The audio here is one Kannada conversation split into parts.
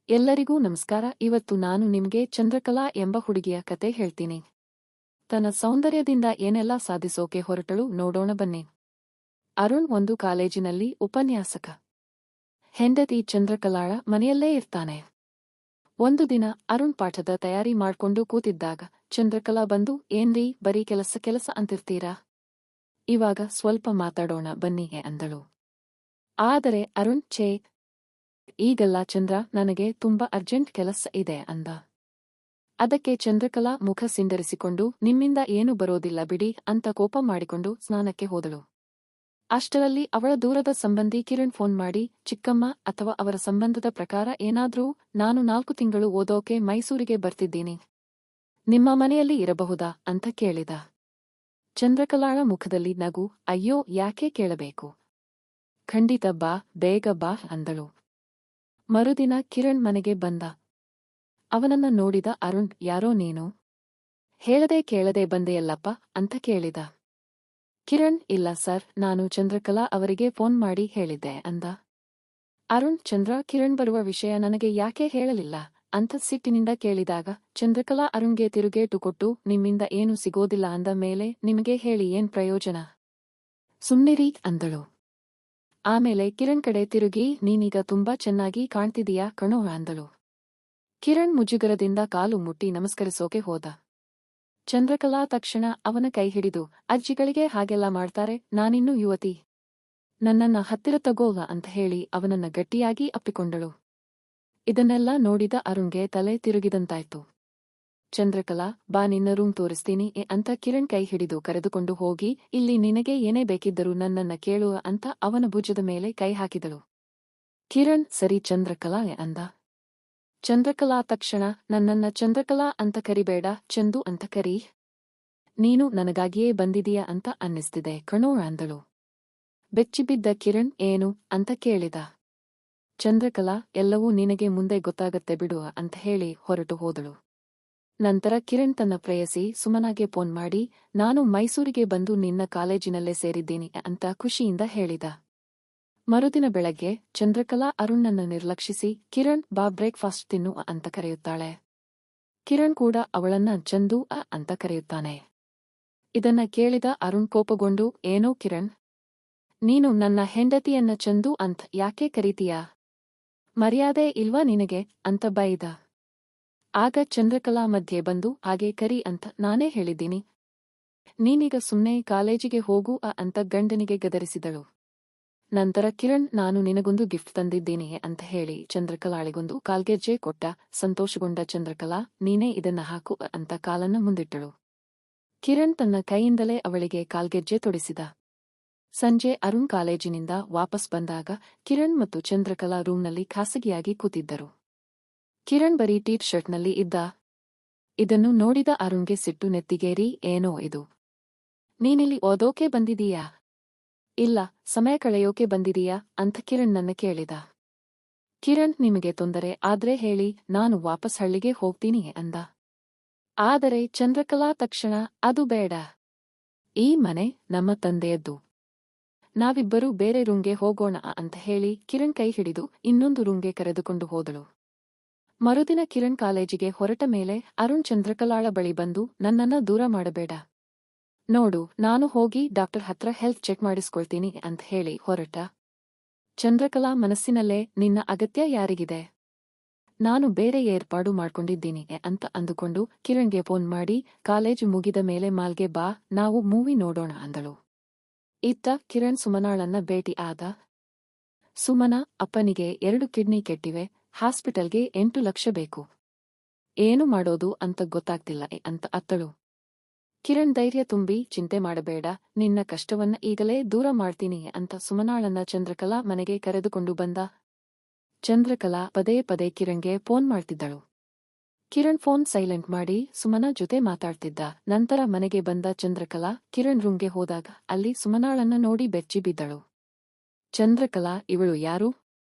ಎಲ್ಲರಿಗೂ ನಮಸ್ಕಾರ. ಇವತ್ತು ನಾನು ನಿಮ್ಗೆ ಚಂದ್ರಕಲಾ ಎಂಬ ಹುಡುಗಿಯ ಕತೆ ಹೇಳ್ತೀನಿ. ತನ್ನ ಸೌಂದರ್ಯದಿಂದ ಏನೆಲ್ಲ ಸಾಧಿಸೋಕೆ ಹೊರಟಳು ನೋಡೋಣ ಬನ್ನಿ. ಅರುಣ್ ಒಂದು ಕಾಲೇಜಿನಲ್ಲಿ ಉಪನ್ಯಾಸಕ. ಹೆಂಡತಿ ಚಂದ್ರಕಲಾಳ ಮನೆಯಲ್ಲೇ ಇರ್ತಾನೆ. ಒಂದು ದಿನ ಅರುಣ್ ಪಾಠದ ತಯಾರಿ ಮಾಡ್ಕೊಂಡು ಕೂತಿದ್ದಾಗ ಚಂದ್ರಕಲಾ ಬಂದು, ಏನ್ರೀ ಬರೀ ಕೆಲಸ ಅಂತಿರ್ತೀರಾ, ಇವಾಗ ಸ್ವಲ್ಪ ಮಾತಾಡೋಣ ಬನ್ನಿಗೆ ಅಂದಳು. ಆದರೆ ಅರುಣ್, ಈಗಲ್ಲ ಚಂದ್ರ, ನನಗೆ ತುಂಬಾ ಅರ್ಜೆಂಟ್ ಕೆಲಸ ಇದೆ ಅಂದ. ಅದಕ್ಕೆ ಚಂದ್ರಕಲಾ ಮುಖ ಸಿಂಡರಿಸಿಕೊಂಡು, ನಿಮ್ಮಿಂದ ಏನೂ ಬರೋದಿಲ್ಲ ಬಿಡಿ ಅಂತ ಕೋಪ ಮಾಡಿಕೊಂಡು ಸ್ನಾನಕ್ಕೆ ಹೋದಳು. ಅಷ್ಟರಲ್ಲಿ ಅವಳ ದೂರದ ಸಂಬಂಧಿ ಕಿರಣ್ ಫೋನ್ ಮಾಡಿ, ಚಿಕ್ಕಮ್ಮ ಅಥವಾ ಅವರ ಸಂಬಂಧದ ಪ್ರಕಾರ ಏನಾದ್ರೂ, ನಾನು 4 ತಿಂಗಳು ಓದೋಕೆ ಮೈಸೂರಿಗೆ ಬರ್ತಿದ್ದೀನಿ, ನಿಮ್ಮ ಮನೆಯಲ್ಲಿ ಇರಬಹುದಾ ಅಂತ ಕೇಳಿದ. ಚಂದ್ರಕಲಾಳ ಮುಖದಲ್ಲಿ ನಗು. ಅಯ್ಯೋ, ಯಾಕೆ ಕೇಳಬೇಕು, ಖಂಡಿತ ಬಾ, ಬೇಗ ಬಾ ಅಂದಳು. ಮರುದಿನ ಕಿರಣ್ ಮನೆಗೆ ಬಂದ. ಅವನನ್ನ ನೋಡಿದ ಅರುಣ್, ಯಾರೋ ನೀನು, ಹೇಳದೆ ಕೇಳದೆ ಬಂದೆಯಲ್ಲಪ್ಪ ಅಂತ ಕೇಳಿದ. ಕಿರಣ್, ಇಲ್ಲ ಸರ್, ನಾನು ಚಂದ್ರಕಲಾ ಅವರಿಗೆ ಫೋನ್ ಮಾಡಿ ಹೇಳಿದ್ದೆ ಅಂದ. ಅರುಣ್, ಕಿರಣ್ ಬರುವ ವಿಷಯ ನನಗೆ ಯಾಕೆ ಹೇಳಲಿಲ್ಲ ಅಂತ ಸಿಟ್ಟಿನಿಂದ ಕೇಳಿದಾಗ ಚಂದ್ರಕಲಾ ಅರುಣ್ಗೆ ತಿರುಗೇಟು ಕೊಟ್ಟು, ನಿಮ್ಮಿಂದ ಏನೂ ಸಿಗೋದಿಲ್ಲ ಅಂದ ಮೇಲೆ ನಿಮಗೆ ಹೇಳಿ ಏನ್ ಪ್ರಯೋಜನ, ಸುಮ್ನಿರಿ ಅಂದಳು. ಆಮೇಲೆ ಕಿರಣ್ ಕಡೆ ತಿರುಗಿ, ನೀನೀಗ ತುಂಬಾ ಚೆನ್ನಾಗಿ ಕಾಣ್ತಿದೀಯಾ ಕಣೋ ಅಂದಳು. ಕಿರಣ್ ಮುಜುಗರದಿಂದ ಕಾಲು ಮುಟ್ಟಿ ನಮಸ್ಕರಿಸೋಕೆ ಹೋದ. ಚಂದ್ರಕಲಾ ತಕ್ಷಣ ಅವನ ಕೈ ಹಿಡಿದು, ಅಜ್ಜಿಗಳಿಗೆ ಹಾಗೆಲ್ಲ ಮಾಡ್ತಾರೆ, ನಾನಿನ್ನೂ ಯುವತಿ, ನನ್ನನ್ನ ಹತ್ತಿರ ತಗೋಲ್ಲ ಅಂತ ಹೇಳಿ ಅವನನ್ನ ಗಟ್ಟಿಯಾಗಿ ಅಪ್ಪಿಕೊಂಡಳು. ಇದನ್ನೆಲ್ಲ ನೋಡಿದ ಅರುಣ್ಗೆ ತಲೆ ತಿರುಗಿದಂತಾಯ್ತು. ಚಂದ್ರಕಲಾ, ಬಾ ನಿನ್ನ ರೂಮ್ ತೋರಿಸ್ತೀನಿ ಅಂತ ಕಿರಣ್ ಕೈ ಹಿಡಿದು ಕರೆದುಕೊಂಡು ಹೋಗಿ, ಇಲ್ಲಿ ನಿನಗೆ ಏನೇ ಬೇಕಿದ್ದರೂ ನನ್ನನ್ನ ಕೇಳುವ ಅಂತ ಅವನ ಭುಜದ ಮೇಲೆ ಕೈ ಹಾಕಿದಳು. ಕಿರಣ್, ಸರಿ ಚಂದ್ರಕಲಾ ಅಂದ. ಚಂದ್ರಕಲಾ ತಕ್ಷಣ, ನನ್ನನ್ನ ಚಂದ್ರಕಲಾ ಅಂತ ಕರಿಬೇಡ, ಚಂದು ಅಂತ ಕರಿ, ನೀನು ನನಗಾಗಿಯೇ ಬಂದಿದೀಯ ಅಂತ ಅನ್ನಿಸ್ತಿದೆ ಕಣೋ ಅಂದಳು. ಬೆಚ್ಚಿಬಿದ್ದ ಕಿರಣ್, ಏನು ಅಂತ ಕೇಳಿದ. ಚಂದ್ರಕಲಾ, ಎಲ್ಲವೂ ನಿನಗೆ ಮುಂದೆ ಗೊತ್ತಾಗತ್ತೆ ಬಿಡುವ ಅಂತ ಹೇಳಿ ಹೊರಟು ಹೋದಳು. ನಂತರ ಕಿರಣ್ ತನ್ನ ಪ್ರೇಯಸಿ ಸುಮನಾಗೆ ಫೋನ್ ಮಾಡಿ, ನಾನು ಮೈಸೂರಿಗೆ ಬಂದು ನಿನ್ನ ಕಾಲೇಜಿನಲ್ಲೇ ಸೇರಿದ್ದೀನಿ ಅಂತ ಖುಷಿಯಿಂದ ಹೇಳಿದ. ಮರುದಿನ ಬೆಳಗ್ಗೆ ಚಂದ್ರಕಲಾ ಅರುಣ್ಣನ್ನ ನಿರ್ಲಕ್ಷಿಸಿ, ಕಿರಣ್ ಬಾ ಬ್ರೇಕ್ಫಾಸ್ಟ್ ತಿನ್ನು ಅಂತ ಕರೆಯುತ್ತಾಳೆ. ಕಿರಣ್ ಕೂಡ ಅವಳನ್ನ ಚಂದು ಅಂತ ಕರೆಯುತ್ತಾನೆ. ಇದನ್ನ ಕೇಳಿದ ಅರುಣ್ ಕೋಪಗೊಂಡು, ಏನೋ ಕಿರಣ್, ನೀನು ನನ್ನ ಹೆಂಡತಿಯನ್ನ ಚಂದು ಅಂತ ಯಾಕೆ ಕರೀತೀಯಾ, ಮರ್ಯಾದೆ ಇಲ್ವಾ ನಿನಗೆ ಅಂತ ಬೈದ. ಆಗ ಚಂದ್ರಕಲಾ ಮಧ್ಯೆ ಬಂದು, ಹಾಗೆ ಕರಿ ಅಂತ ನಾನೇ ಹೇಳಿದ್ದೀನಿ, ನೀನೀಗ ಸುಮ್ನೆ ಕಾಲೇಜಿಗೆ ಹೋಗು ಅಂತ ಗಂಡನಿಗೆ ಗದರಿಸಿದಳು. ನಂತರ ಕಿರಣ್, ನಾನು ನಿನಗೊಂದು ಗಿಫ್ಟ್ ತಂದಿದ್ದೀನಿ ಅಂತ ಹೇಳಿ ಚಂದ್ರಕಲಾಳಿಗೊಂದು ಕಾಲ್ಗೆಜ್ಜೆ ಕೊಟ್ಟ. ಸಂತೋಷಗೊಂಡ ಚಂದ್ರಕಲಾ, ನೀನೇ ಇದನ್ನ ಹಾಕು ಅಂತ ಕಾಲನ್ನ ಮುಂದಿಟ್ಟಳು. ಕಿರಣ್ ತನ್ನ ಕೈಯಿಂದಲೇ ಅವಳಿಗೆ ಕಾಲ್ಗೆಜ್ಜೆ ತೊಡಿಸಿದ. ಸಂಜೆ ಅರುಣ್ ಕಾಲೇಜಿನಿಂದ ವಾಪಸ್ ಬಂದಾಗ ಕಿರಣ್ ಮತ್ತು ಚಂದ್ರಕಲಾ ರೂಮ್ನಲ್ಲಿ ಖಾಸಗಿಯಾಗಿ ಕೂತಿದ್ದರು. ಕಿರಣ್ ಬರೀ ಟೀ ಶರ್ಟ್ನಲ್ಲಿ ಇದ್ದ. ಇದನ್ನು ನೋಡಿದ ಅರುಣ್ಗೆ ಸಿಟ್ಟು ನೆತ್ತಿಗೇರಿ, ಏನೋ ಇದು, ನೀನಿಲ್ಲಿ ಓದೋಕೆ ಬಂದಿದೀಯಾ, ಇಲ್ಲ ಸಮಯ ಕಳೆಯೋಕೆ ಬಂದಿದೀಯಾ ಅಂತ ಕಿರಣ್ ನನ್ನ ಕೇಳಿದ. ಕಿರಣ್, ನಿಮಗೆ ತೊಂದರೆ ಆದ್ರೆ ಹೇಳಿ, ನಾನು ವಾಪಸ್ ಹಳ್ಳಿಗೆ ಹೋಗ್ತೀನಿ ಅಂದ. ಆದರೆ ಚಂದ್ರಕಲಾ ತಕ್ಷಣ, ಅದು ಬೇಡ, ಈ ಮನೆ ನಮ್ಮ ತಂದೆಯದ್ದು, ನಾವಿಬ್ಬರೂ ಬೇರೆ ರೂಮ್ಗೆ ಹೋಗೋಣ ಅಂತ ಹೇಳಿ ಕಿರಣ್ ಕೈ ಹಿಡಿದು ಇನ್ನೊಂದು ರೂಮ್ಗೆ ಕರೆದುಕೊಂಡು ಹೋದಳು. ಮರುದಿನ ಕಿರಣ್ ಕಾಲೇಜಿಗೆ ಹೊರಟ ಮೇಲೆ ಅರುಣ್ ಚಂದ್ರಕಲಾಳ ಬಳಿ ಬಂದು, ನನ್ನನ್ನ ದೂರ ಮಾಡಬೇಡ, ನೋಡು ನಾನು ಹೋಗಿ ಡಾಕ್ಟರ್ ಹತ್ರ ಹೆಲ್ತ್ ಚೆಕ್ ಮಾಡಿಸ್ಕೊಳ್ತೀನಿ ಅಂತ ಹೇಳಿ ಹೊರಟ. ಚಂದ್ರಕಲಾ ಮನಸ್ಸಿನಲ್ಲೇ, ನಿನ್ನ ಅಗತ್ಯ ಯಾರಿಗಿದೆ, ನಾನು ಬೇರೆ ಏರ್ಪಾಡು ಮಾಡ್ಕೊಂಡಿದ್ದೀನಿ ಅಂತ ಅಂದುಕೊಂಡು ಕಿರಣ್ಗೆ ಫೋನ್ ಮಾಡಿ, ಕಾಲೇಜು ಮುಗಿದ ಮೇಲೆ ಮಾಲ್ಗೆ ಬಾ, ನಾವು ಮೂವಿ ನೋಡೋಣ ಅಂದಳು. ಇತ್ತ ಕಿರಣ್ ಸುಮನಾಳನ್ನ ಭೇಟಿ ಆದ. ಸುಮನಾ, ಅಪ್ಪನಿಗೆ 2 ಕಿಡ್ನಿ ಕೆಟ್ಟಿವೆ, ಹಾಸ್ಪಿಟಲ್ಗೆ 8 ಲಕ್ಷ ಬೇಕು, ಏನು ಮಾಡೋದು ಅಂತ ಗೊತ್ತಾಗ್ತಿಲ್ಲ ಅಂತ ಅತ್ತಳು. ಕಿರಣ್ ಧೈರ್ಯ ತುಂಬಿ, ಚಿಂತೆ ಮಾಡಬೇಡ, ನಿನ್ನ ಕಷ್ಟವನ್ನ ಈಗಲೇ ದೂರ ಮಾಡ್ತೀನಿ ಅಂತ ಸುಮನಾಳನ್ನ ಚಂದ್ರಕಲಾ ಮನೆಗೆ ಕರೆದುಕೊಂಡು ಬಂದ. ಚಂದ್ರಕಲಾ ಪದೇ ಪದೇ ಕಿರಣ್ಗೆ ಫೋನ್ ಮಾಡ್ತಿದ್ದಳು. ಕಿರಣ್ ಫೋನ್ ಸೈಲೆಂಟ್ ಮಾಡಿ ಸುಮನಾ ಜೊತೆ ಮಾತಾಡ್ತಿದ್ದ. ನಂತರ ಮನೆಗೆ ಬಂದ ಚಂದ್ರಕಲಾ ಕಿರಣ್ ರೂಮ್ಗೆ ಹೋದಾಗ ಅಲ್ಲಿ ಸುಮನಾಳನ್ನ ನೋಡಿ ಬೆಚ್ಚಿ ಬಿದ್ದಳು. ಚಂದ್ರಕಲಾ, ಇವಳು ಯಾರು,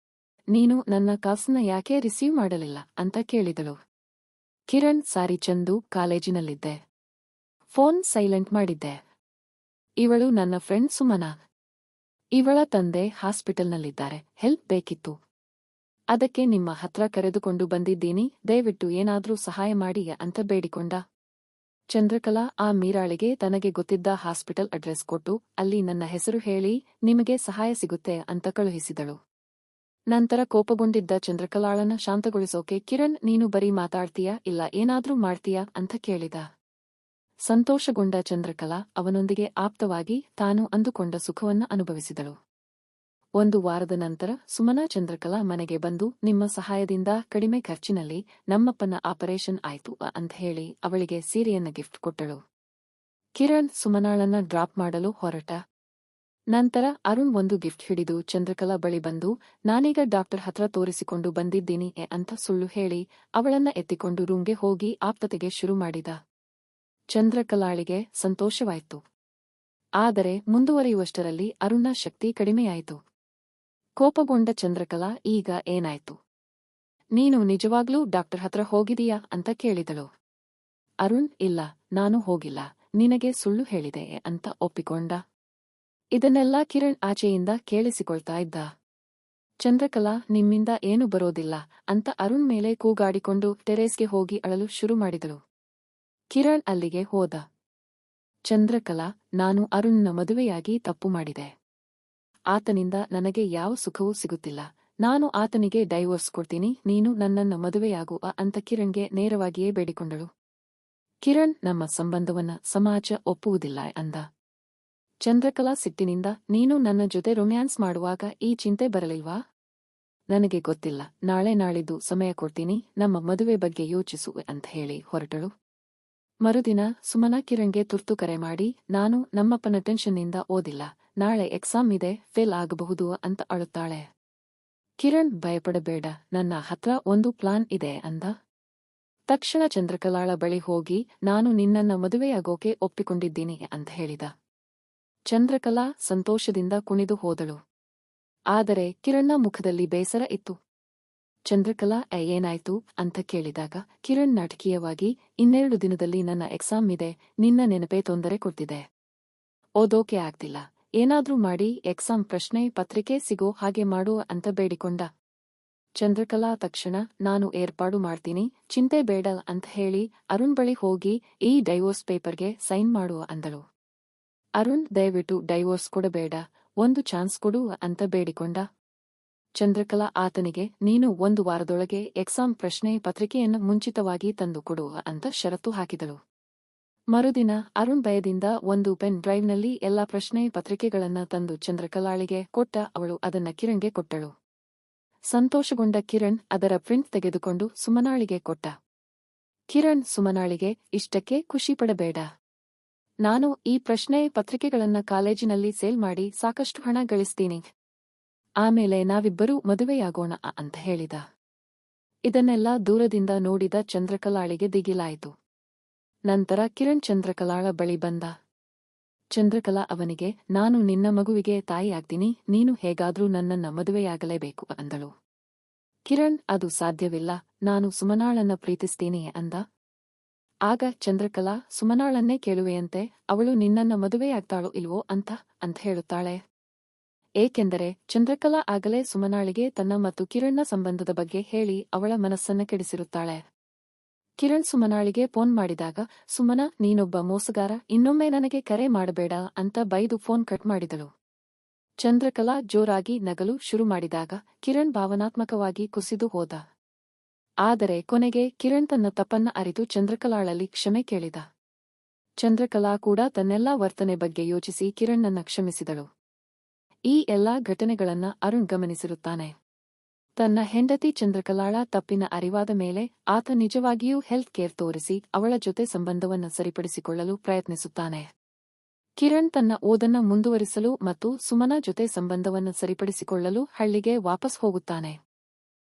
ನೀನು ನನ್ನ ಕಾಲ್ಸ್ನ ಯಾಕೆ ರಿಸೀವ್ ಮಾಡಲಿಲ್ಲ ಅಂತ ಕೇಳಿದಳು. ಕಿರಣ್, ಸಾರಿ ಚಂದು, ಕಾಲೇಜಿನಲ್ಲಿದ್ದೆ, ಫೋನ್ ಸೈಲೆಂಟ್ ಮಾಡಿದ್ದೆ, ಇವಳು ನನ್ನ ಫ್ರೆಂಡ್ ಸುಮನಾ, ಇವಳ ತಂದೆ ಹಾಸ್ಪಿಟಲ್ನಲ್ಲಿದ್ದಾರೆ, ಹೆಲ್ಪ್ ಬೇಕಿತ್ತು. ಅದಕ್ಕೆ ನಿಮ್ಮ ಹತ್ರ ಕರೆದುಕೊಂಡು ಬಂದಿದ್ದೀನಿ, ದಯವಿಟ್ಟು ಏನಾದ್ರೂ ಸಹಾಯ ಮಾಡಿ ಅಂತ ಬೇಡಿಕೊಂಡ. ಚಂದ್ರಕಲಾ ಆ ಮೀರಾಳಿಗೆ ತನಗೆ ಗೊತ್ತಿದ್ದ ಹಾಸ್ಪಿಟಲ್ ಅಡ್ರೆಸ್ ಕೊಟ್ಟು, ಅಲ್ಲಿ ನನ್ನ ಹೆಸರು ಹೇಳಿ, ನಿಮಗೆ ಸಹಾಯ ಸಿಗುತ್ತೆ ಅಂತ ಕಳುಹಿಸಿದಳು. ನಂತರ ಕೋಪಗೊಂಡಿದ್ದ ಚಂದ್ರಕಲಾಳನ್ನ ಶಾಂತಗೊಳಿಸೋಕೆ, ಕಿರಣ್, ನೀನು ಬರೀ ಮಾತಾಡ್ತೀಯಾ ಇಲ್ಲ ಏನಾದ್ರೂ ಮಾಡ್ತೀಯಾ ಅಂತ ಕೇಳಿದ. ಸಂತೋಷಗೊಂಡ ಚಂದ್ರಕಲಾ ಅವನೊಂದಿಗೆ ಆಪ್ತವಾಗಿ ತಾನು ಅಂದುಕೊಂಡ ಸುಖವನ್ನ ಅನುಭವಿಸಿದಳು. 1 ವಾರದ ನಂತರ ಸುಮನಾ ಚಂದ್ರಕಲಾ ಮನೆಗೆ ಬಂದು, ನಿಮ್ಮ ಸಹಾಯದಿಂದ ಕಡಿಮೆ ಖರ್ಚಿನಲ್ಲಿ ನಮ್ಮಪ್ಪನ ಆಪರೇಷನ್ ಆಯ್ತು ಅಂತ ಹೇಳಿ ಅವಳಿಗೆ ಸೀರೆಯನ್ನ ಗಿಫ್ಟ್ ಕೊಟ್ಟಳು. ಕಿರಣ್ ಸುಮನಾಳನ್ನ ಡ್ರಾಪ್ ಮಾಡಲು ಹೊರಟ. ನಂತರ ಅರುಣ್ ಒಂದು ಗಿಫ್ಟ್ ಹಿಡಿದು ಚಂದ್ರಕಲಾ ಬಳಿ ಬಂದು, ನಾನೀಗ ಡಾಕ್ಟರ್ ಹತ್ರ ತೋರಿಸಿಕೊಂಡು ಬಂದಿದ್ದೀನಿ ಅಂತ ಸುಳ್ಳು ಹೇಳಿ ಅವಳನ್ನ ಎತ್ತಿಕೊಂಡು ರೂಮ್ಗೆ ಹೋಗಿ ಆಪ್ತತೆಗೆ ಶುರು ಮಾಡಿದ. ಚಂದ್ರಕಲಾಳಿಗೆ ಸಂತೋಷವಾಯ್ತು. ಆದರೆ ಮುಂದುವರಿಯುವಷ್ಟರಲ್ಲಿ ಅರುಣ್ನ ಶಕ್ತಿ ಕಡಿಮೆಯಾಯಿತು. ಕೋಪಗೊಂಡ ಚಂದ್ರಕಲಾ, ಈಗ ಏನಾಯ್ತು? ನೀನು ನಿಜವಾಗ್ಲೂ ಡಾಕ್ಟರ್ ಹತ್ರ ಹೋಗಿದೀಯಾ ಅಂತ ಕೇಳಿದಳು. ಅರುಣ್, ಇಲ್ಲ, ನಾನು ಹೋಗಿಲ್ಲ, ನಿನಗೆ ಸುಳ್ಳು ಹೇಳಿದೆ ಅಂತ ಒಪ್ಪಿಕೊಂಡ. ಇದನ್ನೆಲ್ಲ ಕಿರಣ್ ಆಚೆಯಿಂದ ಕೇಳಿಸಿಕೊಳ್ತಾ ಇದ್ದ. ಚಂದ್ರಕಲಾ, ನಿಮ್ಮಿಂದ ಏನೂ ಬರೋದಿಲ್ಲ ಅಂತ ಅರುಣ್ ಮೇಲೆ ಕೂಗಾಡಿಕೊಂಡು ಟೆರೇಸ್ಗೆ ಹೋಗಿ ಅಳಲು ಶುರು ಮಾಡಿದಳು. ಕಿರಣ್ ಅಲ್ಲಿಗೆ ಹೋದ. ಚಂದ್ರಕಲಾ, ನಾನು ಅರುಣ್ನ ಮದುವೆಯಾಗಿ ತಪ್ಪು ಮಾಡಿದೆ. ಆತನಿಂದ ನನಗೆ ಯಾವ ಸುಖವೂ ಸಿಗುತ್ತಿಲ್ಲ. ನಾನು ಆತನಿಗೆ ಡೈವೋರ್ಸ್ ಕೊಡ್ತೀನಿ, ನೀನು ನನ್ನನ್ನ ಮದುವೆಯಾಗು ಅಂತ ಕಿರಣ್ಗೆ ನೇರವಾಗಿಯೇ ಬೇಡಿಕೊಂಡಳು. ಕಿರಣ್, ನಮ್ಮ ಸಂಬಂಧವನ್ನ ಸಮಾಜ ಒಪ್ಪುವುದಿಲ್ಲ ಅಂದ. ಚಂದ್ರಕಲಾ ಸಿಟ್ಟಿನಿಂದ, ನೀನು ನನ್ನ ಜೊತೆ ರೊಮ್ಯಾನ್ಸ್ ಮಾಡುವಾಗ ಈ ಚಿಂತೆ ಬರಲಿಲ್ವಾ? ನನಗೆ ಗೊತ್ತಿಲ್ಲ, ನಾಳೆ ನಾಳಿದ್ದು ಸಮಯ ಕೊಡ್ತೀನಿ, ನಮ್ಮ ಮದುವೆ ಬಗ್ಗೆ ಯೋಚಿಸು ಅಂತ ಹೇಳಿ ಹೊರಟಳು. ಮರುದಿನ ಸುಮನಾ ಕಿರಣ್ಗೆ ತುರ್ತು ಕರೆ ಮಾಡಿ, ನಾನು ನಮ್ಮಪ್ಪನ ಟೆನ್ಷನ್ನಿಂದ ಓದಿಲ್ಲ, ನಾಳೆ ಎಕ್ಸಾಮ್ ಇದೆ, ಫೇಲ್ ಆಗಬಹುದು ಅಂತ ಅಳುತ್ತಾಳೆ. ಕಿರಣ್, ಭಯಪಡಬೇಡ, ನನ್ನ ಹತ್ರ ಒಂದು ಪ್ಲಾನ್ ಇದೆ ಅಂದ. ತಕ್ಷಣ ಚಂದ್ರಕಲಾಳ ಬಳಿ ಹೋಗಿ, ನಾನು ನಿನ್ನನ್ನ ಮದುವೆಯಾಗೋಕೆ ಒಪ್ಪಿಕೊಂಡಿದ್ದೀನಿ ಅಂತ ಹೇಳಿದ. ಚಂದ್ರಕಲಾ ಸಂತೋಷದಿಂದ ಕುಣಿದು ಹೋದಳು. ಆದರೆ ಕಿರಣ್ನ ಮುಖದಲ್ಲಿ ಬೇಸರ ಇತ್ತು. ಚಂದ್ರಕಲಾ, ಏನಾಯ್ತು ಅಂತ ಕೇಳಿದಾಗ ಕಿರಣ್ ನಾಟಕೀಯವಾಗಿ, 2 ದಿನದಲ್ಲಿ ನನ್ನ ಎಕ್ಸಾಮ್ ಇದೆ, ನಿನ್ನ ನೆನಪೇ ತೊಂದರೆ ಕೊಡ್ತಿದೆ, ಓದೋಕೆ ಆಗ್ತಿಲ್ಲ, ಏನಾದ್ರೂ ಮಾಡಿ ಎಕ್ಸಾಮ್ ಪ್ರಶ್ನೆ ಪತ್ರಿಕೆ ಸಿಗೋ ಹಾಗೆ ಮಾಡು ಅಂತ ಬೇಡಿಕೊಂಡ. ಚಂದ್ರಕಲಾ ತಕ್ಷಣ, ನಾನು ಏರ್ಪಾಡು ಮಾಡ್ತೀನಿ, ಚಿಂತೆ ಬೇಡ ಅಂತ ಹೇಳಿ ಅರುಣ್ ಬಳಿ ಹೋಗಿ ಈ ಡೈವೋರ್ಸ್ ಪೇಪರ್ಗೆ ಸೈನ್ ಮಾಡು ಅಂದಳು. ಅರುಣ್, ದಯವಿಟ್ಟು ಡೈವೋರ್ಸ್ ಕೊಡಬೇಡ, ಒಂದು ಚಾನ್ಸ್ ಕೊಡು ಅಂತ ಬೇಡಿಕೊಂಡ. ಚಂದ್ರಕಲಾ ಆತನಿಗೆ, ನೀನು 1 ವಾರದೊಳಗೆ ಎಕ್ಸಾಮ್ ಪ್ರಶ್ನೆ ಪತ್ರಿಕೆಯನ್ನು ಮುಂಚಿತವಾಗಿ ತಂದು ಕೊಡು ಅಂತ ಷರತ್ತು ಹಾಕಿದಳು. ಮರುದಿನ ಅರುಣ್ ಭಯದಿಂದ ಒಂದು ಪೆನ್ ಡ್ರೈವ್ನಲ್ಲಿ ಎಲ್ಲಾ ಪ್ರಶ್ನೆ ಪತ್ರಿಕೆಗಳನ್ನ ತಂದು ಚಂದ್ರಕಲಾಳಿಗೆ ಕೊಟ್ಟ. ಅವಳು ಅದನ್ನ ಕಿರಣ್ಗೆ ಕೊಟ್ಟಳು. ಸಂತೋಷಗೊಂಡ ಕಿರಣ್ ಅದರ ಪ್ರಿಂಟ್ ತೆಗೆದುಕೊಂಡು ಸುಮನಾಳಿಗೆ ಕೊಟ್ಟ. ಕಿರಣ್ ಸುಮನಾಳಿಗೆ, ಇಷ್ಟಕ್ಕೆ ಖುಷಿಪಡಬೇಡ, ನಾನು ಈ ಪ್ರಶ್ನೆ ಪತ್ರಿಕೆಗಳನ್ನ ಕಾಲೇಜಿನಲ್ಲಿ ಸೇಲ್ ಮಾಡಿ ಸಾಕಷ್ಟು ಹಣ ಗಳಿಸ್ತೀನಿ, ಆಮೇಲೆ ನಾವಿಬ್ಬರೂ ಮದುವೆಯಾಗೋಣ ಅಂತ ಹೇಳಿದ. ಇದನ್ನೆಲ್ಲ ದೂರದಿಂದ ನೋಡಿದ ಚಂದ್ರಕಲಾಳಿಗೆ ದಿಗಿಲಾಯಿತು. ನಂತರ ಕಿರಣ್ ಚಂದ್ರಕಲಾಳ ಬಳಿ ಬಂದ. ಚಂದ್ರಕಲಾ ಅವನಿಗೆ, ನಾನು ನಿನ್ನ ಮಗುವಿಗೆ ತಾಯಿಯಾಗ್ತೀನಿ, ನೀನು ಹೇಗಾದ್ರೂ ನನ್ನನ್ನ ಮದುವೆಯಾಗಲೇಬೇಕು ಅಂದಳು. ಕಿರಣ್, ಅದು ಸಾಧ್ಯವಿಲ್ಲ, ನಾನು ಸುಮನಾಳನ್ನ ಪ್ರೀತಿಸ್ತೀನಿ ಅಂದ. ಆಗ ಚಂದ್ರಕಲಾ, ಸುಮನಾಳನ್ನೇ ಕೇಳುವೆಯಂತೆ, ಅವಳು ನಿನ್ನನ್ನ ಮದುವೆಯಾಗ್ತಾಳೋ ಇಲ್ವೋ ಅಂತ ಹೇಳುತ್ತಾಳೆ. ಏಕೆಂದರೆ ಚಂದ್ರಕಲಾ ಆಗಲೇ ಸುಮನಾಳಿಗೆ ತನ್ನ ಮತ್ತು ಕಿರಣ್ನ ಸಂಬಂಧದ ಬಗ್ಗೆ ಹೇಳಿ ಅವಳ ಮನಸ್ಸನ್ನ ಕೆಡಿಸಿರುತ್ತಾಳೆ. ಕಿರಣ್ ಸುಮನಾಳಿಗೆ ಫೋನ್ ಮಾಡಿದಾಗ, ಸುಮನಾ, ನೀನೊಬ್ಬ ಮೋಸಗಾರ, ಇನ್ನೊಮ್ಮೆ ನನಗೆ ಕರೆ ಮಾಡಬೇಡ ಅಂತ ಬೈದು ಫೋನ್ ಕಟ್ ಮಾಡಿದಳು. ಚಂದ್ರಕಲಾ ಜೋರಾಗಿ ನಗಲು ಶುರು ಮಾಡಿದಾಗ ಕಿರಣ್ ಭಾವನಾತ್ಮಕವಾಗಿ ಕುಸಿದು ಹೋದ. ಆದರೆ ಕೊನೆಗೆ ಕಿರಣ್ ತನ್ನ ತಪ್ಪನ್ನ ಅರಿತು ಚಂದ್ರಕಲಾಳಲ್ಲಿ ಕ್ಷಮೆ ಕೇಳಿದ. ಚಂದ್ರಕಲಾ ಕೂಡ ತನ್ನೆಲ್ಲಾ ವರ್ತನೆ ಬಗ್ಗೆ ಯೋಚಿಸಿ ಕಿರಣ್ಣನ್ನ ಕ್ಷಮಿಸಿದಳು. ಈ ಎಲ್ಲಾ ಘಟನೆಗಳನ್ನ ಅರುಣ್ ಗಮನಿಸಿರುತ್ತಾನೆ. ತನ್ನ ಹೆಂಡತಿ ಚಂದ್ರಕಲಾಳ ತಪ್ಪಿನ ಅರಿವಾದ ಮೇಲೆ ಆತ ನಿಜವಾಗಿಯೂ ಹೆಲ್ತ್ ಕೇರ್ ತೋರಿಸಿ ಅವಳ ಜೊತೆ ಸಂಬಂಧವನ್ನ ಸರಿಪಡಿಸಿಕೊಳ್ಳಲು ಪ್ರಯತ್ನಿಸುತ್ತಾನೆ. ಕಿರಣ್ ತನ್ನ ಓದನ್ನ ಮುಂದುವರಿಸಲು ಮತ್ತು ಸುಮನಾ ಜೊತೆ ಸಂಬಂಧವನ್ನ ಸರಿಪಡಿಸಿಕೊಳ್ಳಲು ಹಳ್ಳಿಗೆ ವಾಪಸ್ ಹೋಗುತ್ತಾನೆ.